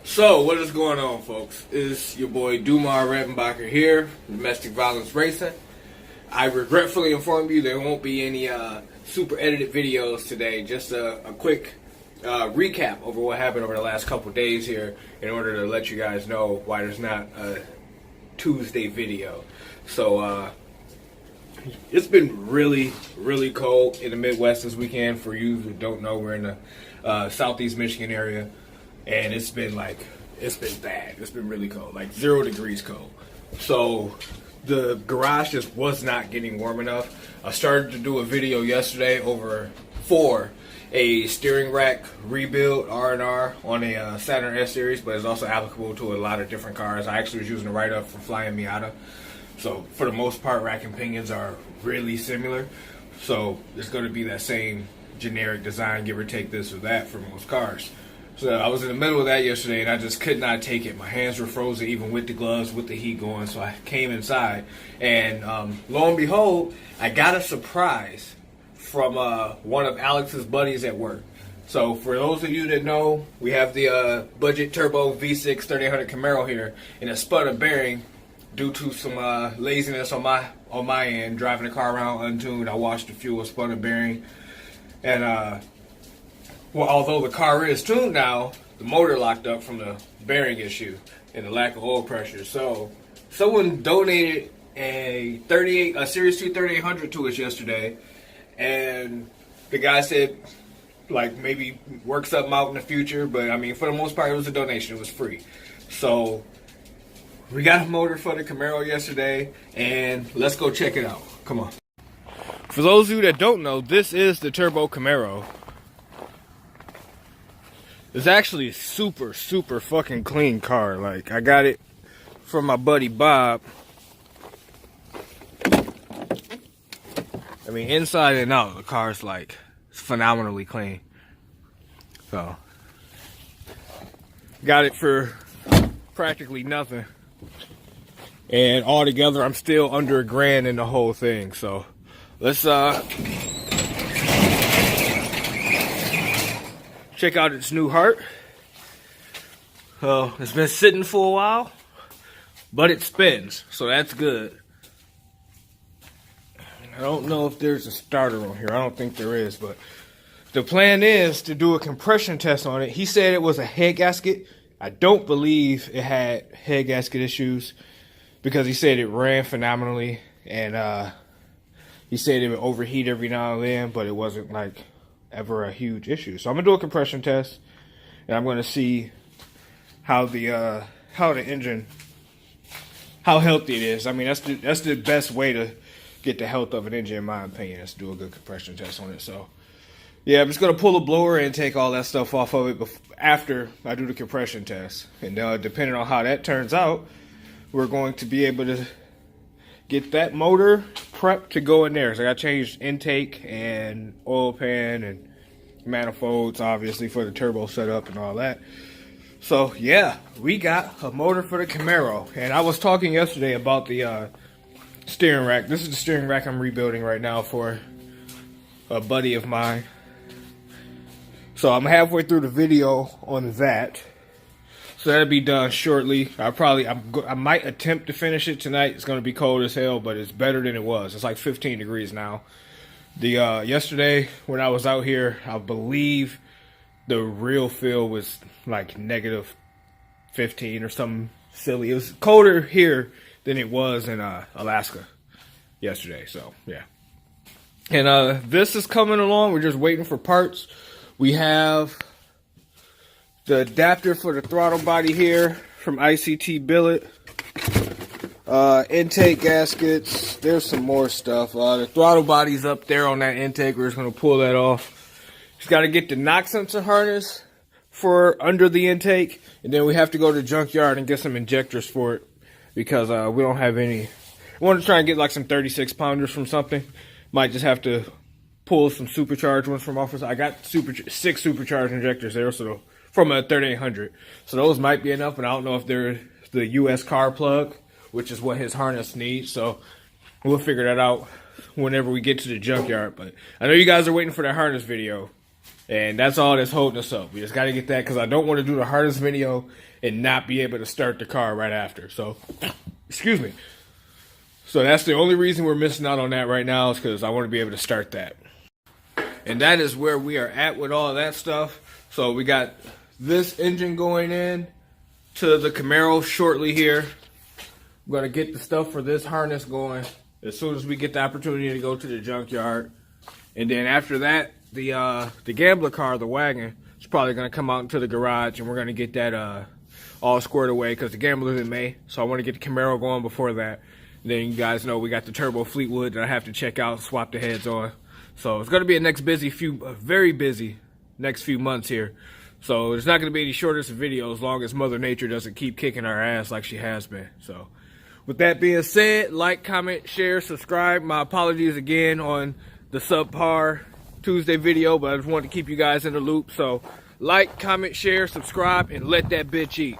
So, what is going on, folks? It's your boy Dumar Rettenbacher here, Domestic Violence Racing. I regretfully inform you there won't be any super edited videos today. Just a quick recap over what happened over the last couple days here in order to let you guys know why there's not a Tuesday video. So, it's been really, really cold in the Midwest this weekend. For you who don't know, we're in the Southeast Michigan area. And it's been bad. It's been really cold, like 0 degrees cold. So the garage just was not getting warm enough. I started to do a video yesterday for a steering rack rebuild R&R on a Saturn S series, but it's also applicable to a lot of different cars. I actually was using a write-up from Flying Miata. So for the most part, rack and pinions are really similar. So it's going to be that same generic design, give or take this or that, for most cars. So I was in the middle of that yesterday, and I just could not take it. My hands were frozen, even with the gloves, with the heat going. So I came inside, and lo and behold, I got a surprise from one of Alex's buddies at work. So for those of you that know, we have the budget turbo V6 3800 Camaro here, and it spun a bearing due to some laziness on my end, driving the car around untuned. I washed the fuel, spun a bearing, and well, although the car is tuned now, the motor locked up from the bearing issue and the lack of oil pressure. So someone donated a Series 2 3800 to us yesterday, and the guy said, like, maybe work something out in the future. But I mean, for the most part, it was a donation. It was free. So we got a motor for the Camaro yesterday, and let's go check it out. Come on. For those of you that don't know, this is the Turbo Camaro. It's actually a super, super fucking clean car. Like, I got it from my buddy Bob. I mean, inside and out, the car's like phenomenally clean. So, got it for practically nothing. And altogether, I'm still under $1,000 in the whole thing. So, let's check out its new heart. It's been sitting for a while, but it spins, so that's good. I don't know if there's a starter on here. I don't think there is, but the plan is to do a compression test on it. He said it was a head gasket. I don't believe it had head gasket issues because he said it ran phenomenally, and he said it would overheat every now and then, but it wasn't like ever a huge issue. So I'm gonna do a compression test, and I'm gonna see how the engine, how healthy it is. I mean, that's the best way to get the health of an engine, in my opinion, is to do a good compression test on it. So yeah, I'm just gonna pull the blower and take all that stuff off of it after I do the compression test, and depending on how that turns out, we're going to be able to get that motor prepped to go in there. So I got changed intake and oil pan and manifolds, obviously, for the turbo setup and all that. So yeah, we got a motor for the Camaro. And I was talking yesterday about the steering rack. This is the steering rack I'm rebuilding right now for a buddy of mine. So I'm halfway through the video on that. So that'll be done shortly. I might attempt to finish it tonight. It's gonna be cold as hell, but it's better than it was. It's like 15 degrees now. The yesterday when I was out here, I believe the real feel was like negative 15 or something silly. It was colder here than it was in Alaska yesterday. So yeah. And this is coming along. We're just waiting for parts. We have the adapter for the throttle body here from ICT Billet. Intake gaskets. There's some more stuff. The throttle body's up there on that intake. We're just going to pull that off. Just got to get the knock sensor harness for under the intake. And then we have to go to the junkyard and get some injectors for it, because we don't have any. I want to try and get like some 36 pounders from something. Might just have to pull some supercharged ones from office. I got 6 supercharged injectors there, so from a 3800. So those might be enough, but I don't know if they're the US car plug, which is what his harness needs. So we'll figure that out whenever we get to the junkyard. But I know you guys are waiting for that harness video. And that's all that's holding us up. We just got to get that because I don't want to do the hardest video and not be able to start the car right after. So, excuse me. So that's the only reason we're missing out on that right now is because I want to be able to start that. And that is where we are at with all of that stuff. So we got this engine going in to the Camaro shortly here. I'm going to get the stuff for this harness going as soon as we get the opportunity to go to the junkyard. And then after that, the gambler car, the wagon, is probably going to come out into the garage, and we're going to get that all squared away because the gambler's in May. So I want to get the Camaro going before that. And then you guys know we got the Turbo Fleetwood that I have to check out, swap the heads on. So it's going to be a very busy next few months here. So there's not going to be any shortest of videos as long as Mother Nature doesn't keep kicking our ass like she has been. So with that being said, like, comment, share, subscribe. My apologies again on the subpar Tuesday video, but I just wanted to keep you guys in the loop. So like, comment, share, subscribe, and let that bitch eat.